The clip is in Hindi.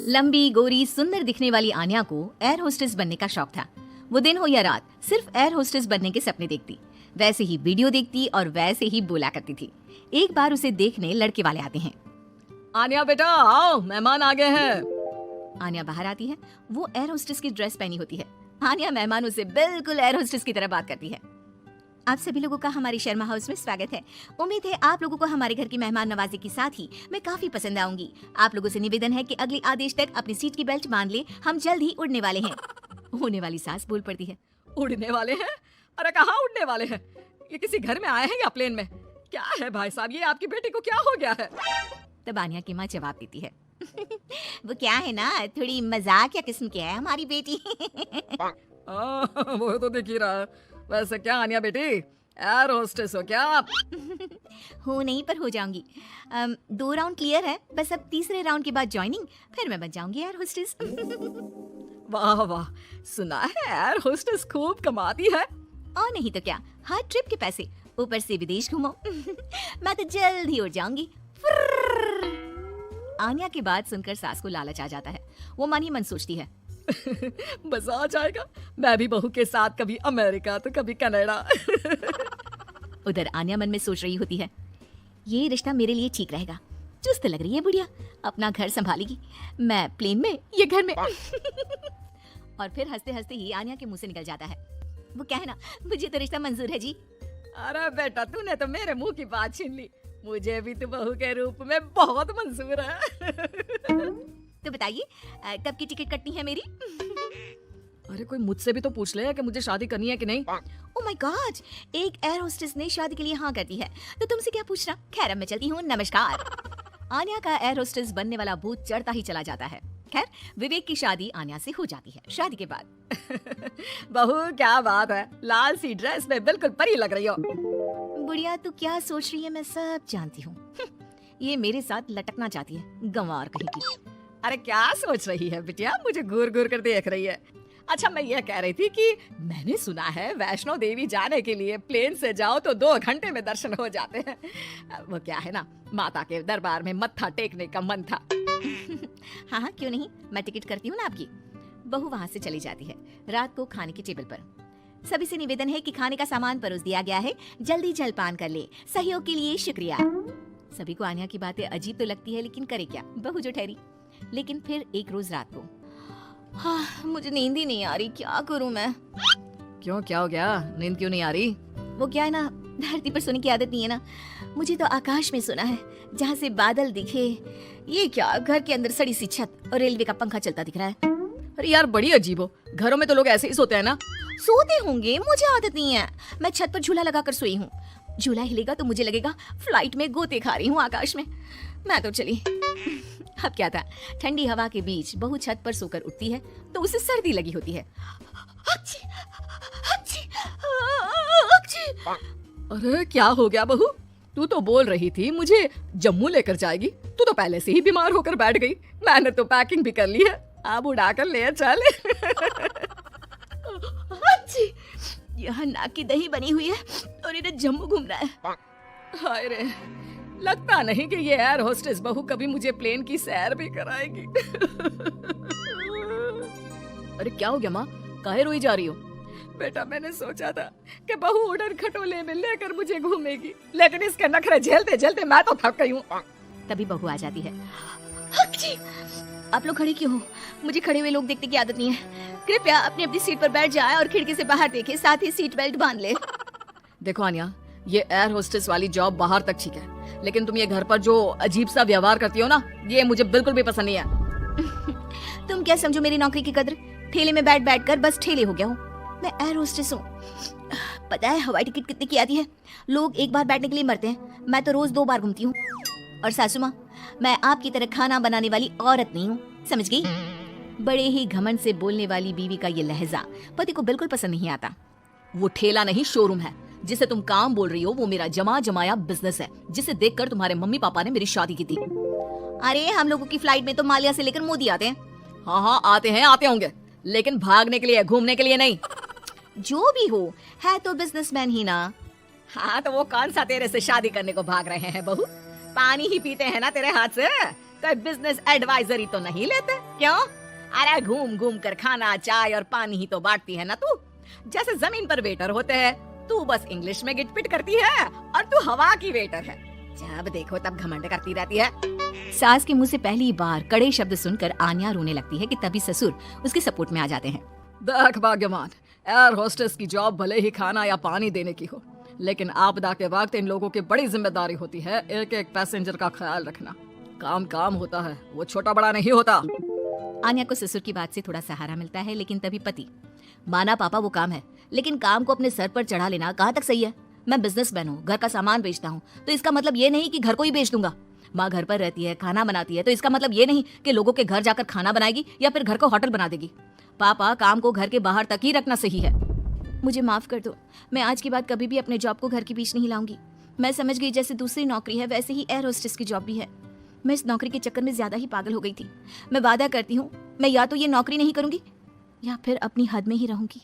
लंबी गोरी सुंदर दिखने वाली आन्या को एयर होस्टेस बनने का शौक था। वो दिन हो या रात सिर्फ एयर होस्टेस बनने के सपने देखती, वैसे ही वीडियो देखती और वैसे ही बोला करती थी। एक बार उसे देखने लड़के वाले आते हैं। आन्या बेटा आओ, मेहमान आ गए हैं। आन्या बाहर आती है। वो एयर होस्टेस की ड्रेस पहनी होती है। आन्या मेहमानों से बिल्कुल एयर होस्टेस की तरह बात करती है। आप सभी लोगों का हमारी शर्मा हाउस में स्वागत है। उम्मीद है आप लोगों को हमारे घर की मेहमान नवाजी के साथ ही मैं काफी पसंद आऊंगी। आप लोगों से निवेदन है कि अगले आदेश तक अपनी सीट की बेल्ट बांध ले, हम जल्द ही उड़ने वाले हैं। होने वाली सास बोल पड़ती है। उड़ने वाले हैं? अरे कहाँ उड़ने वाले हैं? ये किसी घर में आए हैं या प्लेन में? क्या है भाई साहब, ये आपकी बेटी को क्या हो गया है? तब आन्या की माँ जवाब देती है। वो क्या है ना, थोड़ी मजाक या किस्म की है हमारी बेटी। वो तो दिख ही रहा है। वैसे क्या आन्या बेटी, एयर होस्टेस हो क्या आप? हो नहीं, पर हो जाऊंगी। 2 राउंड क्लियर है, बस अब तीसरे राउंड के बाद ज्वाइनिंग, फिर मैं बन जाऊंगी एयर होस्टेस। वाह वाह, सुना है एयर होस्टेस खूब कमाती है। और नहीं तो क्या, हर ट्रिप के पैसे, ऊपर से विदेश घूमो। मैं तो जल्द ही उड़ जाऊंगी। आन्या की बात सुनकर सास को लालच आ जाता है। वो मन ही मन सोचती है, मजा आ जाएगा, मैं भी बहू के साथ कभी अमेरिका तो कभी कनाडा। उधर आन्या मन में सोच रही होती है, ये रिश्ता मेरे लिए ठीक रहेगा। चुस्त लग रही है बुढ़िया, अपना घर संभालेगी, मैं प्लेन में, ये घर में। और फिर हंसते हंसते ही आन्या के मुंह से निकल जाता है, वो क्या है ना, मुझे तो रिश्ता मंजूर है जी। अरे बेटा, तूने तो मेरे मुंह की बात छीन ली। मुझे भी तो बहू के रूप में बहुत मंजूर है। तो बताइए कब की टिकट कटनी है मेरी? अरे कोई मुझसे भी तो पूछ ले कि मुझे शादी करनी है कि नहीं। ओह माय गॉड, एक एयर होस्टेस ने शादी के लिए हाँ कर दी है, तो तुमसे क्या पूछना। खैर अब मैं चलती हूँ, नमस्कार। आन्या का एयर होस्टेस बनने वाला भूत चढ़ता ही चला जाता है। खैर विवेक की शादी आन्या से हो जाती है। शादी के बाद बहू क्या बात है, लाल सी ड्रेस में बिल्कुल परी लग रही हो। बुढ़िया तू क्या सोच रही है मैं सब जानती हूँ। ये मेरे साथ लटकना चाहती है, गंवार कहीं की। अरे क्या सोच रही है बिटिया, मुझे घूर घूर कर देख रही है। अच्छा मैं ये कह रही थी कि मैंने सुना है वैष्णो देवी जाने के लिए प्लेन से जाओ तो 2 घंटे में दर्शन हो जाते हैं। वो क्या है ना, माता के दरबार में मत्था टेकने का मन था। हाँ हाँ क्यों नहीं, मैं टिकट करती हूँ ना आपकी। बहू वहाँ से चली जाती है। रात को खाने के टेबल पर सभी से निवेदन है कि खाने का सामान परोस दिया गया है, जल्दी जलपान कर ले, सहयोग के लिए शुक्रिया। सभी को आन्या की बातें अजीब तो लगती है, लेकिन करे क्या, बहू जो ठहरी। लेकिन फिर एक रोज रात को, हाँ मुझे नींद ही नहीं आ रही, क्या करूं मैं। क्यों, क्या हो गया, नींद क्यों नहीं आ रही? वो क्या है ना, धरती पर सोने की आदत नहीं है ना, मुझे तो आकाश में सोना है, जहाँ से बादल दिखे। ये क्या, घर के अंदर सड़ी सी छत और रेलवे का पंखा चलता दिख रहा है। अरे यार बड़ी अजीब हो, घरों में तो लोग ऐसे ही सोते हैं ना। सोते होंगे, मुझे आदत नहीं है। मैं छत पर झूला लगा कर सोई हूँ। झूला हिलेगा तो मुझे लगेगा फ्लाइट में गोते खा रही हूँ आकाश में। मैं तो चली। अब क्या था, ठंडी हवा के बीच बहू छत पर सोकर उठती है तो उसे सर्दी लगी होती है। अच्छी, अच्छी, अच्छी। अरे क्या हो गया बहू, तू तो बोल रही थी मुझे जम्मू लेकर जाएगी, तू तो पहले से ही बीमार होकर बैठ गई। मैंने तो पैकिंग भी कर ली है, अब उड़ा कर ले चल। अच्छी, यहाँ नाक की दही बनी हुई है और इन्हें जम्मू घूम रहा है। हाय रे, लगता नहीं कि ये एयर होस्टेस बहू कभी मुझे प्लेन की सैर भी कराएगी। अरे क्या हो गया माँ, काहे रोई जा रही हो? बेटा मैंने सोचा था कि बहू उड़न खटोले में लेकर मुझे घूमेगी, लेकिन इसके नखरे झेलते झेलते मैं तो थक गई हूँ। तभी बहू आ जाती है। आप लोग खड़े क्यों हो? मुझे खड़े हुए लोग देखने की आदत नहीं है। कृपया अपनी अपनी सीट पर बैठ जाए और खिड़की से बाहर देखे, साथ ही सीट बेल्ट बांध ले। देखो आन्या, ये एयर होस्टेस वाली जॉब बाहर तक ठीक है, लेकिन तुम ये घर पर जो अजीब सा व्यवहार करती हो ना, ये मुझे बिल्कुल भी पसंद नहीं है। तुम क्या समझो मेरी नौकरी की कदर? ठेले में बैठ बैठ कर बस ठेले हो गया हूँ। मैं एयर होस्टेस हूँ। पता है हवाई टिकट कितने की आती है? लोग एक बार बैठने के लिए मरते हैं, मैं तो रोज 2 बार घूमती हूँ। और सासू माँ, मैं आपकी तरह खाना बनाने वाली औरत नहीं हूँ, समझ गई? बड़े ही घमंड से बोलने वाली बीवी का ये लहजा पति को बिल्कुल पसंद नहीं आता। वो ठेला नहीं शोरूम है, जिसे तुम काम बोल रही हो वो मेरा जमा जमाया बिजनेस है, जिसे देखकर तुम्हारे मम्मी पापा ने मेरी शादी की थी। अरे हम लोगों की फ्लाइट में तो मालिया से लेकर मोदी आते हैं। हाँ हाँ आते हैं, आते होंगे, लेकिन भागने के लिए, घूमने के लिए नहीं। जो भी हो, है तो बिजनेसमैन ही ना। हाँ तो वो कौन सा तेरे से शादी करने को भाग रहे हैं बहू? पानी ही पीते हैं ना तेरे हाथ से, तो बिजनेस एडवाइजरी तो नहीं लेते। क्यों? अरे घूम घूम कर खाना, चाय और पानी ही तो बांटती है ना तू। जैसे जमीन पर वेटर होते हैं, तू बस इंग्लिश में गिटपिट करती है और तू हवा की वेटर है। जब देखो तब घमंड करती रहती है। सास के मुंह से पहली बार कड़े शब्द सुनकर आन्या रोने लगती है कि तभी ससुर उसके सपोर्ट में आ जाते हैं। देख भाग्यमान, एयर होस्टेस की जॉब भले ही खाना या पानी देने की हो, लेकिन आपदा के वक्त इन लोगों की बड़ी जिम्मेदारी होती है एक एक पैसेंजर का ख्याल रखना। काम काम होता है, वो छोटा बड़ा नहीं होता। आन्या को ससुर की बात से थोड़ा सहारा मिलता है, लेकिन तभी पति, माना पापा वो काम है, लेकिन काम को अपने सर पर चढ़ा लेना कहाँ तक सही है? मैं बिजनेसमैन हूँ, घर का सामान बेचता हूँ, तो इसका मतलब ये नहीं कि घर को ही बेच दूंगा। माँ घर पर रहती है, खाना बनाती है, तो इसका मतलब ये नहीं कि लोगों के घर जाकर खाना बनाएगी या फिर घर को होटल बना देगी। पापा, काम को घर के बाहर तक ही रखना सही है। मुझे माफ कर दो, मैं आज के बाद कभी भी अपने जॉब को घर के बीच नहीं लाऊंगी। मैं समझ गई जैसे दूसरी नौकरी है वैसे ही एयर होस्टेस की जॉब भी है। मैं इस नौकरी के चक्कर में ज्यादा ही पागल हो गई थी। मैं वादा करती हूँ, मैं या तो ये नौकरी नहीं करूंगी या फिर अपनी हद में ही रहूंगी।